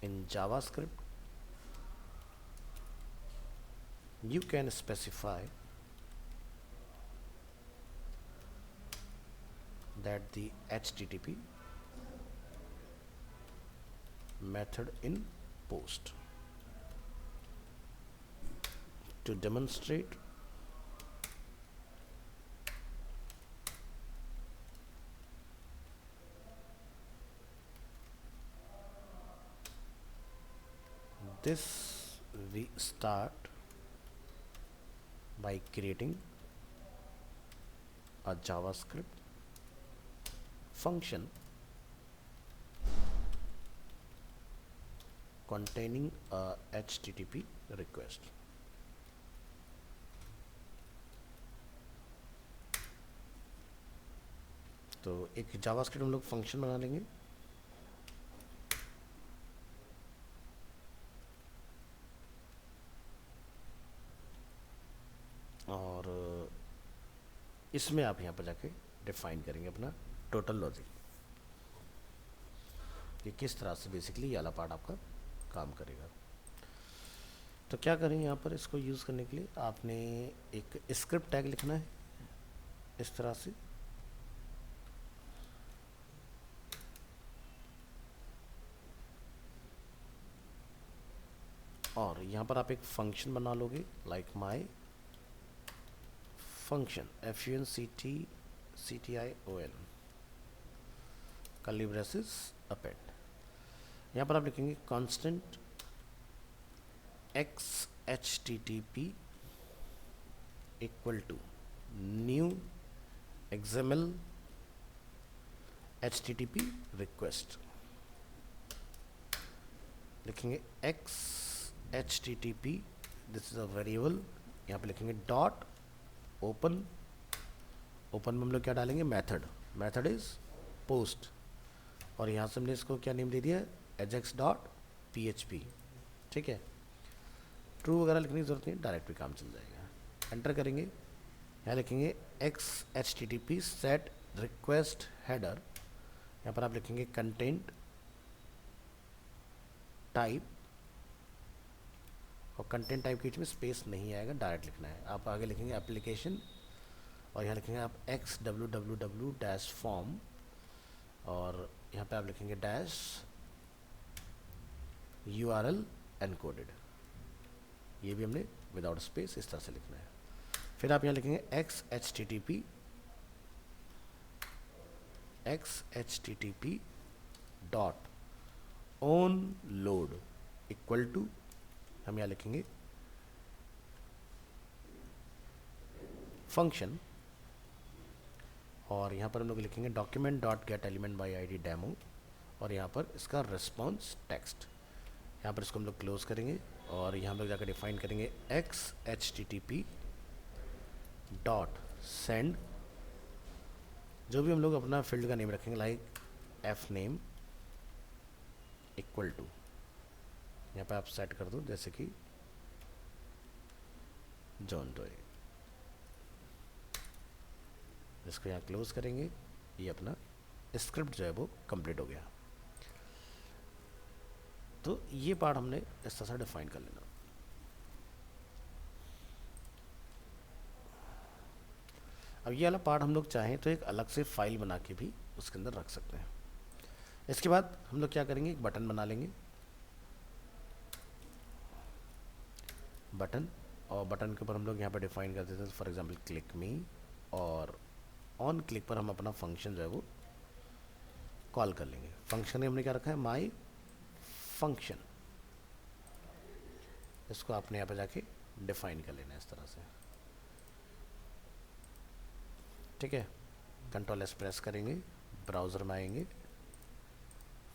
in JavaScript, you can specify that the HTTP method in post to demonstrate this. We start by creating a JavaScript function containing a HTTP request. तो एक जावास्क्रिप्ट हम लोग फंक्शन बना लेंगे, और इसमें आप यहाँ पर जाके डिफाइन करेंगे अपना टोटल लॉजिक कि किस तरह से बेसिकली ये वाला पार्ट आपका काम करेगा। तो क्या करें, यहाँ पर इसको यूज़ करने के लिए आपने एक स्क्रिप्ट टैग लिखना है इस तरह से, और यहाँ पर आप एक फंक्शन बना लोगे like my function FUNCTION curly braces append. यहाँ पर आप लिखेंगे constant XHTTP equal to new XML HTTP request, लिखेंगे XHTTP, this is a variable, यहाँ पे लिखेंगे डॉट ओपन, ओपन में हम लोग क्या डालेंगे मेथड, मेथड इज पोस्ट, और यहाँ से हमने इसको क्या नेम दे दिया एजेक्स डॉट PHP। ठीक है, ट्रू वगैरह लिखने की जरूरत नहीं, डायरेक्ट भी काम चल जाएगा। एंटर करेंगे, यहाँ लिखेंगे XHTTP सेट रिक्वेस्ट हेडर, यहाँ पर आप लिखेंगे कंटेंट टाइप, और कंटेंट टाइप के बीच में स्पेस नहीं आएगा, डायरेक्ट लिखना है। आप आगे लिखेंगे एप्लीकेशन, और यहाँ लिखेंगे आप XWWW-form, और यहाँ पे आप लिखेंगे डैश URL एनकोडेड, ये भी हमने विदाउट स्पेस इस तरह से लिखना है। फिर आप यहाँ लिखेंगे XHTTP dot on load equal to, हम यहाँ लिखेंगे फंक्शन, और यहाँ पर हम लोग लिखेंगे document dot gate element by ID demo, और यहाँ पर इसका रिस्पॉन्स टेक्स्ट। यहाँ पर इसको हम लोग क्लोज करेंगे और यहाँ हम लोग जाकर डिफाइन करेंगे XHTTP डॉट सेंड, जो भी हम लोग अपना फील्ड का नेम रखेंगे like F name equal to, यहाँ पर आप सेट कर दो जैसे कि जॉन डोए। इसको यहाँ क्लोज करेंगे, ये अपना स्क्रिप्ट जो है वो कंप्लीट हो गया। तो ये पार्ट हमने इस तरह से डिफाइन कर लेना। अब ये वाला पार्ट हम लोग चाहें तो एक अलग से फाइल बना के भी उसके अंदर रख सकते हैं। इसके बाद हम लोग क्या करेंगे, एक बटन बना लेंगे, बटन, और बटन के ऊपर हम लोग यहाँ पर डिफाइन कर देते हैं फॉर एग्जांपल क्लिक मी, और ऑन क्लिक पर हम अपना फंक्शन जो है वो कॉल कर लेंगे। फंक्शन में हमने क्या रखा है, माई फंक्शन। इसको आपने यहाँ पे जाके डिफाइन कर लेना है इस तरह से, ठीक है। कंट्रोल एस प्रेस करेंगे, ब्राउज़र में आएंगे,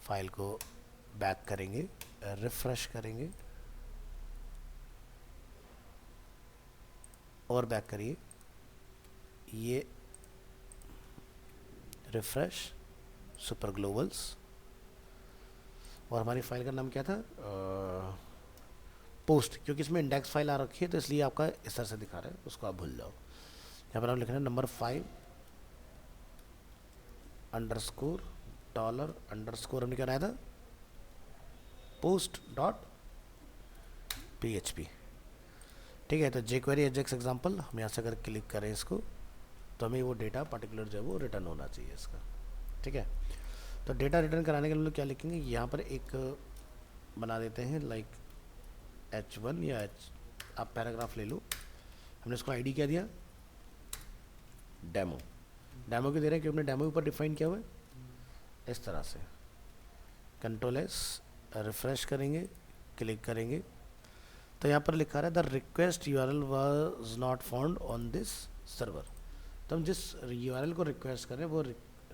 फाइल को बैक करेंगे, रिफ्रेश करेंगे और बैक करिए, ये रिफ्रेश सुपर ग्लोबल्स, और हमारी फाइल का नाम क्या था, पोस्ट, क्योंकि इसमें इंडेक्स फाइल आ रखी है तो इसलिए आपका इस तरह से दिखा रहा है, उसको आप भूल जाओ। यहाँ पर हम लिख रहे हैं नंबर 5 अंडरस्कोर डॉलर अंडरस्कोर, हमने क्या बनाया था, पोस्ट डॉट PHP, ठीक है। तो jQuery एजेक्स एग्जाम्पल, हम यहाँ से अगर क्लिक करें इसको तो हमें वो डेटा पर्टिकुलर जो है वो रिटर्न होना चाहिए इसका, ठीक है। तो डेटा रिटर्न कराने के लिए हम लोग क्या लिखेंगे, यहाँ पर एक बना देते हैं लाइक H1 या आप पैराग्राफ ले लो, हमने इसको ID क्या दिया, डेमो। डेमो क्यों दे रहे हैं, क्योंकि हमने डेमो ऊपर डिफाइन किया हुआ है इस तरह से। कंट्रोल एस, रिफ्रेश करेंगे, क्लिक करेंगे, तो यहाँ पर लिखा रहा है the request URL was not found on this server. तो हम जिस URL को रिक्वेस्ट कर रहे हैं वो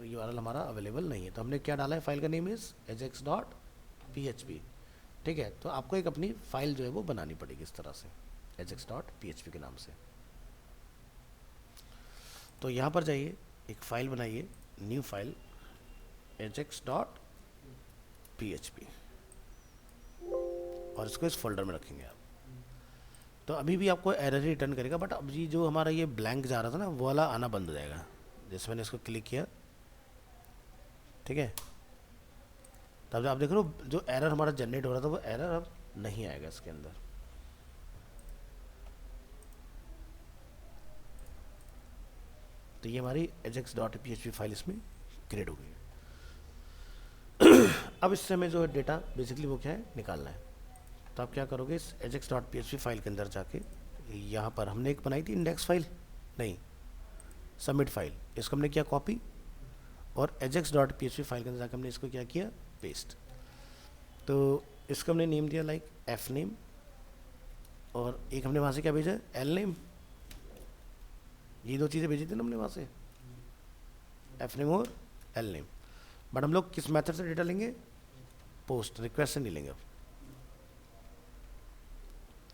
URL हमारा अवेलेबल नहीं है, तो हमने क्या डाला है, फाइल का नेम इज ajax.php, ठीक है। तो आपको एक अपनी फाइल जो है वो बनानी पड़ेगी इस तरह से ajax.php के नाम से। तो यहाँ पर जाइए, एक फाइल बनाइए, न्यू फाइल ajax.php, और इसको इस फोल्डर में रखेंगे आप। तो अभी भी आपको एरर ही रिटर्न करेगा, बट अब ये जो हमारा ये ब्लैंक जा रहा था ना वो वाला आना बंद हो जाएगा, जैसे मैंने इसको क्लिक किया, ठीक है। तब आप देख रहे हो जो एरर हमारा जनरेट हो रहा था वो एरर अब नहीं आएगा इसके अंदर। तो ये हमारी ajax.php फाइल इसमें क्रिएट हो गई है। अब इससे हमें जो डेटा बेसिकली वो क्या है, निकालना है। तो आप क्या करोगे, इस ajax.php फाइल के अंदर जाके, यहाँ पर हमने एक बनाई थी इंडेक्स फाइल, नहीं सबमिट फाइल, इसको हमने किया कॉपी, और ajax.php फाइल के अंदर जाकर हमने इसको क्या किया, पेस्ट। तो इसको हमने नेम दिया लाइक एफ नेम, और एक हमने वहाँ से क्या भेजा, एल नेम, ये दो चीज़ें भेजी थी ना हमने वहाँ से, एफ नेम और एल नेम। बट हम लोग किस मेथड से डेटा लेंगे, पोस्ट, रिक्वेस्ट से नहीं लेंगे अब।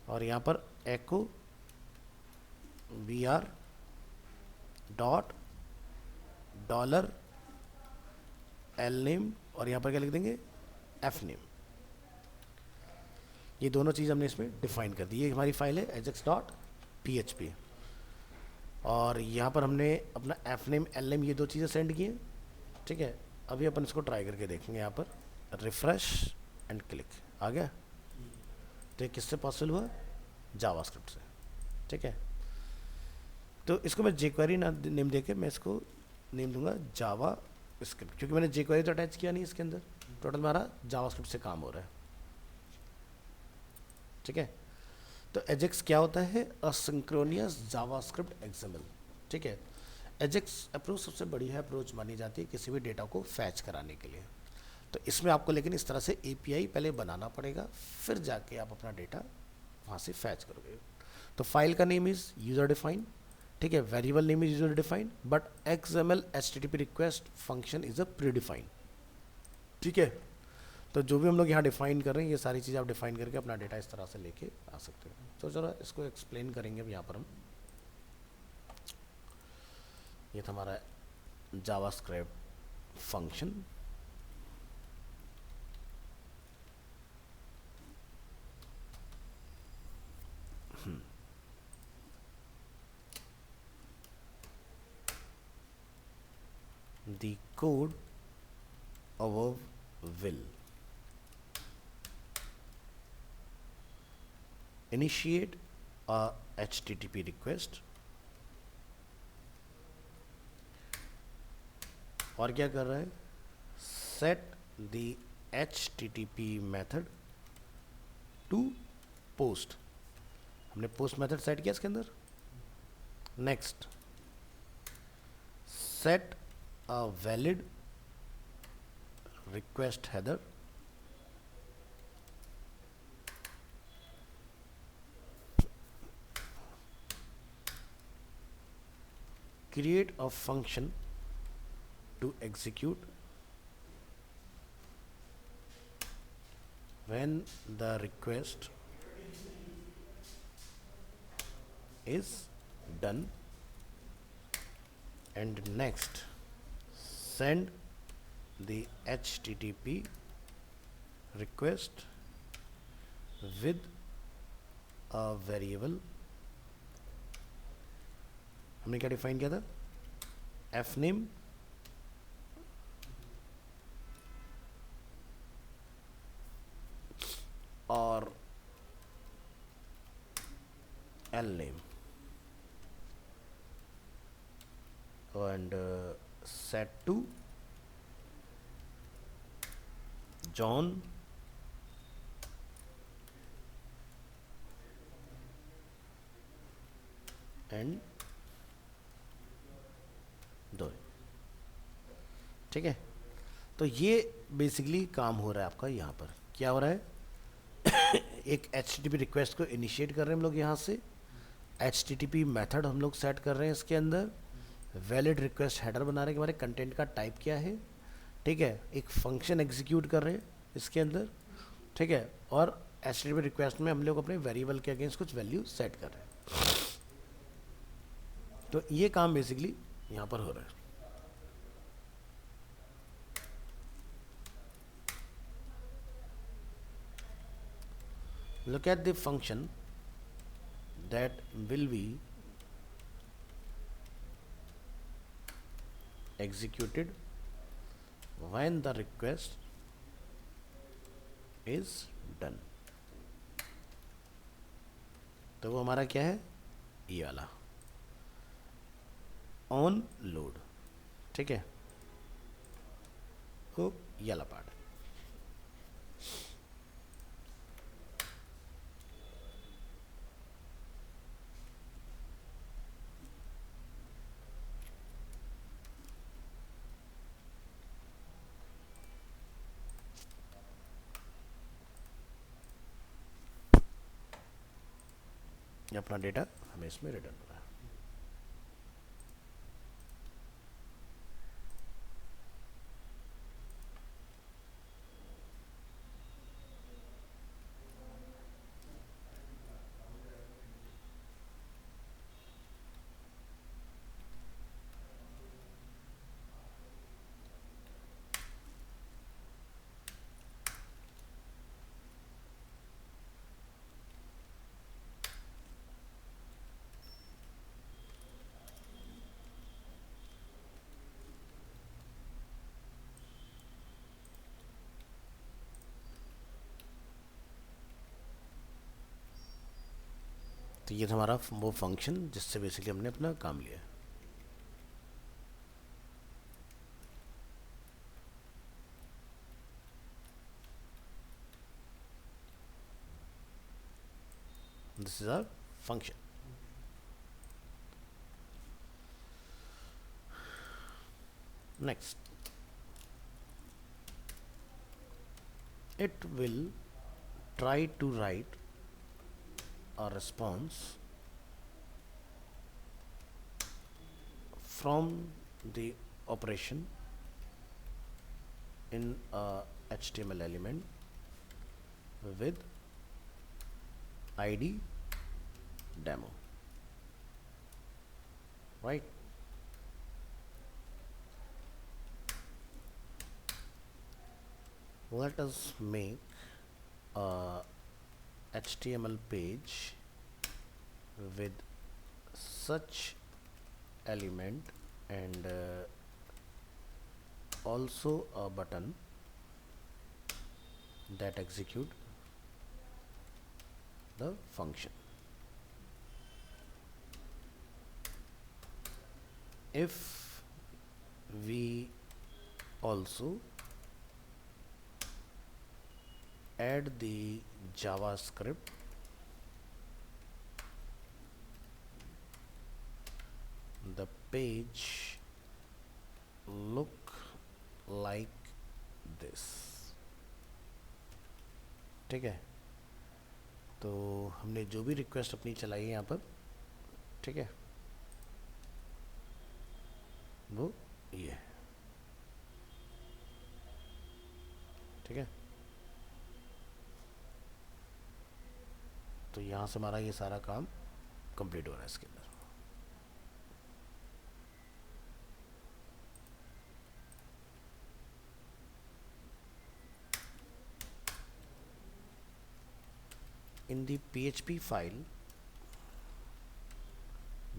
और यहाँ पर एको VR dot dollar L name, और यहाँ पर क्या लिख देंगे, एफ नेम। ये दोनों चीज़ हमने इसमें डिफाइन कर दी। ये हमारी फाइल है ajax.php, और यहाँ पर हमने अपना एफ नेम एल नेम ये दो चीज़ें सेंड की हैं, ठीक है। अभी अपन इसको ट्राई करके देखेंगे, यहाँ पर रिफ्रेश एंड क्लिक आ गया। तो ये किससे पॉसिबल हुआ, जावास्क्रिप्ट से, ठीक है। तो इसको मैं jQuery ना नेम देके मैं इसको नेम दूंगा जावा स्क्रिप्ट, क्योंकि मैंने jQuery तो अटैच किया नहीं इसके अंदर, टोटल हमारा जावास्क्रिप्ट से काम हो रहा है, ठीक है। तो एजेक्स क्या होता है? असिंक्रोनियस जावास्क्रिप्ट एक्सएमएल। ठीक है, एजेक्स अप्रोच सबसे बढ़िया अप्रोच मानी जाती है किसी भी डेटा को फैच कराने के लिए। तो इसमें आपको लेकिन इस तरह से एपीआई पहले बनाना पड़ेगा, फिर जाके आप अपना डेटा वहाँ से फैच करोगे। तो फाइल का नेम इज यूजर डिफाइंड, ठीक है, variable name is user defined, but XML HTTP request function is a pre defined. ठीक है, तो जो भी हम लोग यहाँ डिफाइन कर रहे हैं ये सारी चीज़ आप डिफाइन करके अपना डेटा इस तरह से लेके आ सकते हैं। तो जरा इसको एक्सप्लेन करेंगे अब यहाँ पर हम। ये था हमारा JavaScript function. The code above will initiate a HTTP request और क्या कर रहा है? set the HTTP method to post। हमने post मेथड सेट किया इसके अंदर। Next, set a valid request header create a function to execute when the request is done, and next send the HTTP request with a variable। हमने क्या डिफाइन किया था? एफ नेम और L name, and set to John and Dory। ठीक है, तो ये बेसिकली काम हो रहा है आपका। यहाँ पर क्या हो रहा है? एक HTTP रिक्वेस्ट को इनिशिएट कर रहे हैं हम लोग यहाँ से, HTTP मेथड हम लोग सेट कर रहे हैं इसके अंदर, वैलिड रिक्वेस्ट हेडर बना रहे हैं कि हमारे कंटेंट का टाइप क्या है। ठीक है, एक फंक्शन एग्जीक्यूट कर रहे हैं इसके अंदर। ठीक है, और HTTP रिक्वेस्ट में हम लोग अपने वेरिएबल के अगेंस्ट कुछ वैल्यू सेट कर रहे हैं। तो ये काम बेसिकली यहाँ पर हो रहा है। Look at the function that will be executed when the request is done। तो वो हमारा क्या है? ये वाला ऑन लोड। ठीक है, वो ये वाला पार्ट। अपना डेटा हमें इसमें रिटर्न हो रहा है। तो ये था हमारा वो फंक्शन जिससे बेसिकली हमने अपना काम लिया। This is our function. Next, it will try to write a response from the operation in a HTML element with ID demo, right? Let us make a HTML page with such element and also a button that execute the function. If we also add the JavaScript, the page look like this. ठीक है, तो हमने जो भी रिक्वेस्ट अपनी चलाई है यहाँ पर, ठीक है, वो ये है. ठीक है, तो यहाँ से हमारा ये सारा काम कंप्लीट हो रहा है इसके अंदर. In the PHP file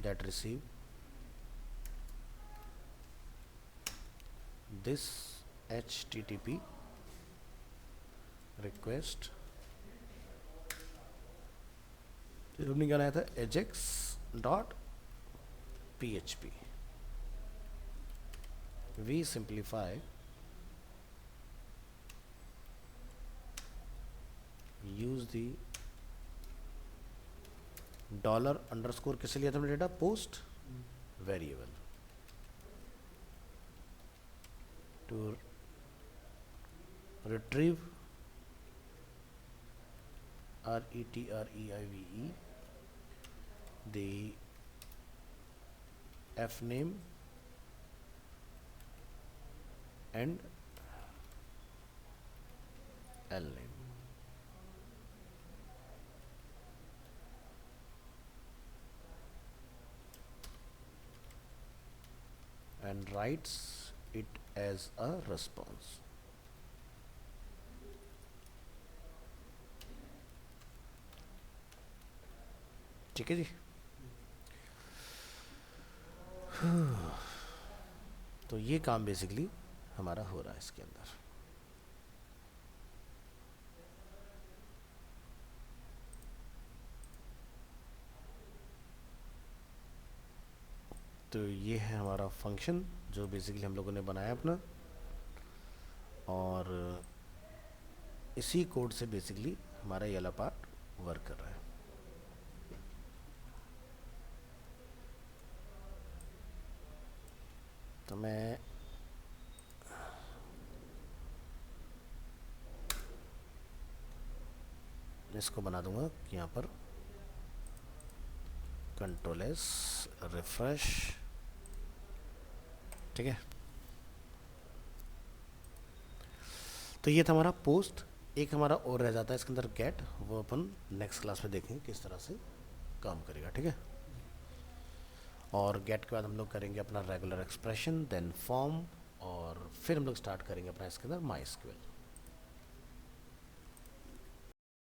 that receive this HTTP request, हमने क्या लाया था, ajax.php. We simplify use the dollar underscore किससे लिया था हमने data, post variable, to retrieve RETREIVE the f name and l name. And writes it as a response. ठीक है जी. तो ये काम बेसिकली हमारा हो रहा है इसके अंदर. तो ये है हमारा फंक्शन जो बेसिकली हम लोगों ने बनाया अपना, और इसी कोड से बेसिकली हमारा ये वाला पार्ट वर्क कर रहा है. तो मैं इसको बना दूंगा कि यहाँ पर Ctrl+S रिफ्रेश. ठीक है, तो ये था हमारा पोस्ट. एक हमारा और रह जाता है इसके अंदर गेट, वो अपन नेक्स्ट क्लास में देखेंगे किस तरह से काम करेगा. ठीक है, और गेट के बाद हम लोग करेंगे अपना रेगुलर एक्सप्रेशन, देन फॉर्म, और फिर हम लोग स्टार्ट करेंगे अपना इसके अंदर MySQL.